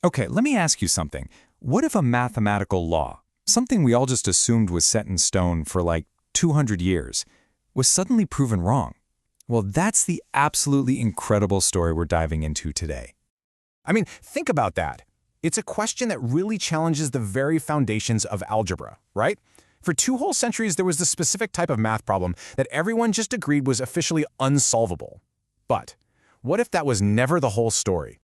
Okay, let me ask you something. What if a mathematical law, something we all just assumed was set in stone for like 200 years, was suddenly proven wrong? Well, that's the absolutely incredible story we're diving into today. I mean, think about that. It's a question that really challenges the very foundations of algebra, right? For 2 whole centuries, there was this specific type of math problem that everyone just agreed was officially unsolvable. But what if that was never the whole story?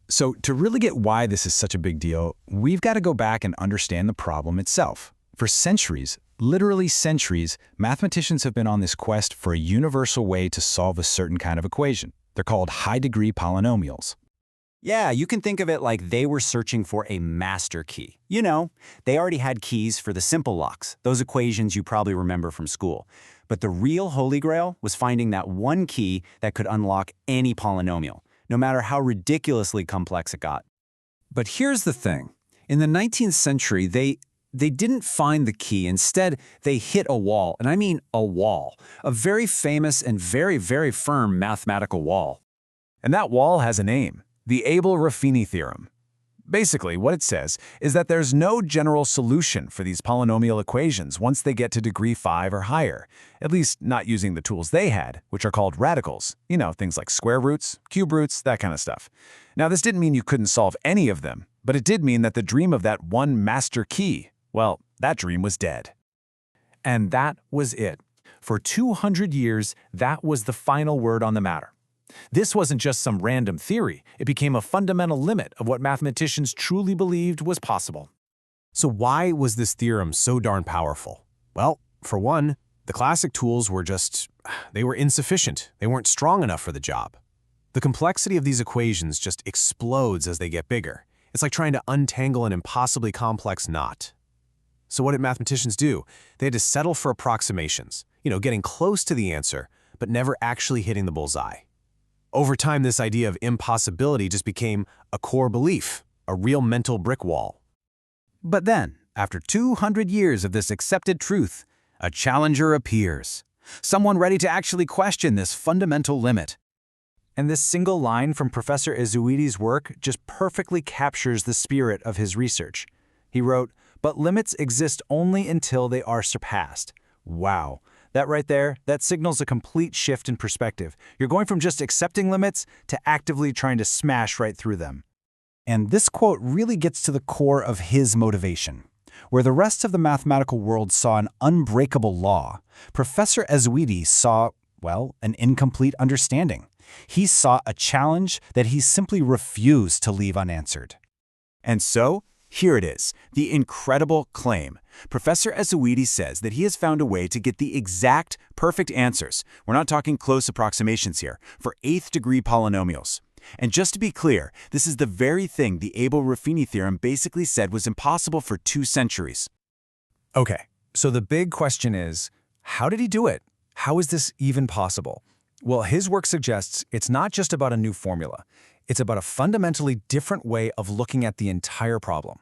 So to really get why this is such a big deal, we've got to go back and understand the problem itself. For centuries, literally centuries, mathematicians have been on this quest for a universal way to solve a certain kind of equation. They're called high-degree polynomials. Yeah, you can think of it like they were searching for a master key. You know, they already had keys for the simple locks, those equations you probably remember from school. But the real holy grail was finding that one key that could unlock any polynomial, no matter how ridiculously complex it got. But here's the thing. In the 19th century, they didn't find the key. Instead, they hit a wall, and I mean a wall, a very famous and very, very firm mathematical wall. And that wall has a name, the Abel-Ruffini theorem. Basically, what it says is that there's no general solution for these polynomial equations once they get to degree 5 or higher, at least not using the tools they had, which are called radicals. You know, things like square roots, cube roots, that kind of stuff. Now, this didn't mean you couldn't solve any of them, but it did mean that the dream of that one master key, well, that dream was dead. And that was it. For 200 years, that was the final word on the matter. This wasn't just some random theory. It became a fundamental limit of what mathematicians truly believed was possible. So why was this theorem so darn powerful? Well, for one, the classic tools they were insufficient. They weren't strong enough for the job. The complexity of these equations just explodes as they get bigger. It's like trying to untangle an impossibly complex knot. So what did mathematicians do? They had to settle for approximations, getting close to the answer, but never actually hitting the bullseye. Over time, this idea of impossibility just became a core belief, a real mental brick wall. But then, after 200 years of this accepted truth, a challenger appears. Someone ready to actually question this fundamental limit. And this single line from Professor Ezouidi's work just perfectly captures the spirit of his research. He wrote, "But limits exist only until they are surpassed." Wow. That right there, that signals a complete shift in perspective. You're going from just accepting limits to actively trying to smash right through them. And this quote really gets to the core of his motivation. Where the rest of the mathematical world saw an unbreakable law, Professor Ezouidi saw, well, an incomplete understanding. He saw a challenge that he simply refused to leave unanswered. And so, here it is, the incredible claim. Professor Ezouidi says that he has found a way to get the exact perfect answers, we're not talking close approximations here, for 8th-degree polynomials. And just to be clear, this is the very thing the Abel-Ruffini theorem basically said was impossible for 2 centuries. Okay, so the big question is, how did he do it? How is this even possible? Well, his work suggests it's not just about a new formula. It's about a fundamentally different way of looking at the entire problem.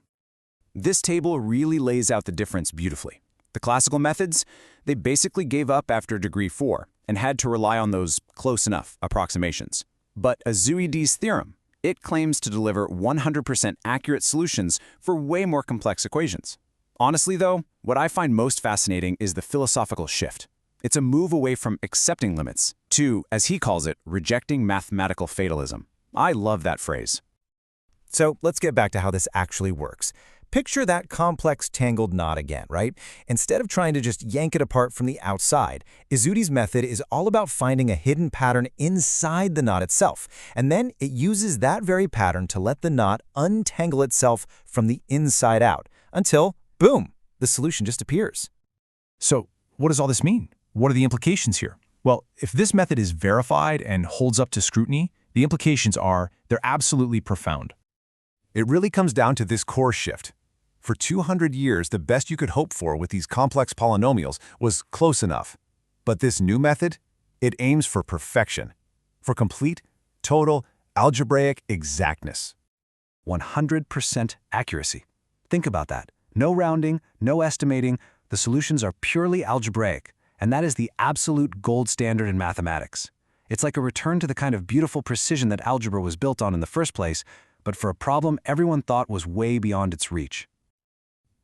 This table really lays out the difference beautifully. The classical methods, they basically gave up after degree 4 and had to rely on those close enough approximations. But Ezouidi's theorem, it claims to deliver 100% accurate solutions for way more complex equations. Honestly though, what I find most fascinating is the philosophical shift. It's a move away from accepting limits to, as he calls it, rejecting mathematical fatalism. I love that phrase. So let's get back to how this actually works. Picture that complex tangled knot again, right? Instead of trying to just yank it apart from the outside, Ezouidi's method is all about finding a hidden pattern inside the knot itself, and then it uses that very pattern to let the knot untangle itself from the inside out, until, boom, the solution just appears. So, what does all this mean? What are the implications here? Well, if this method is verified and holds up to scrutiny, the implications are they're absolutely profound. It really comes down to this core shift. For 200 years, the best you could hope for with these complex polynomials was close enough. But this new method, it aims for perfection, for complete, total, algebraic exactness. 100% accuracy. Think about that. No rounding, no estimating. The solutions are purely algebraic, and that is the absolute gold standard in mathematics. It's like a return to the kind of beautiful precision that algebra was built on in the first place, but for a problem everyone thought was way beyond its reach.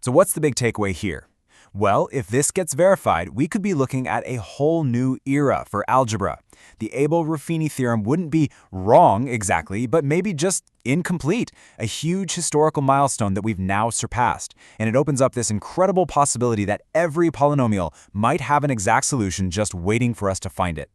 So what's the big takeaway here? Well, if this gets verified, we could be looking at a whole new era for algebra. The Abel-Ruffini theorem wouldn't be wrong exactly, but maybe just incomplete, a huge historical milestone that we've now surpassed. And it opens up this incredible possibility that every polynomial might have an exact solution just waiting for us to find it.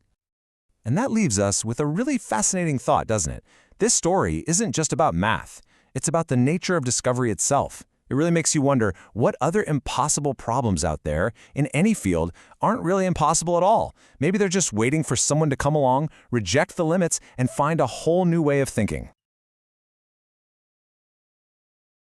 And that leaves us with a really fascinating thought, doesn't it? This story isn't just about math. It's about the nature of discovery itself. It really makes you wonder what other impossible problems out there in any field aren't really impossible at all. Maybe they're just waiting for someone to come along, reject the limits, and find a whole new way of thinking.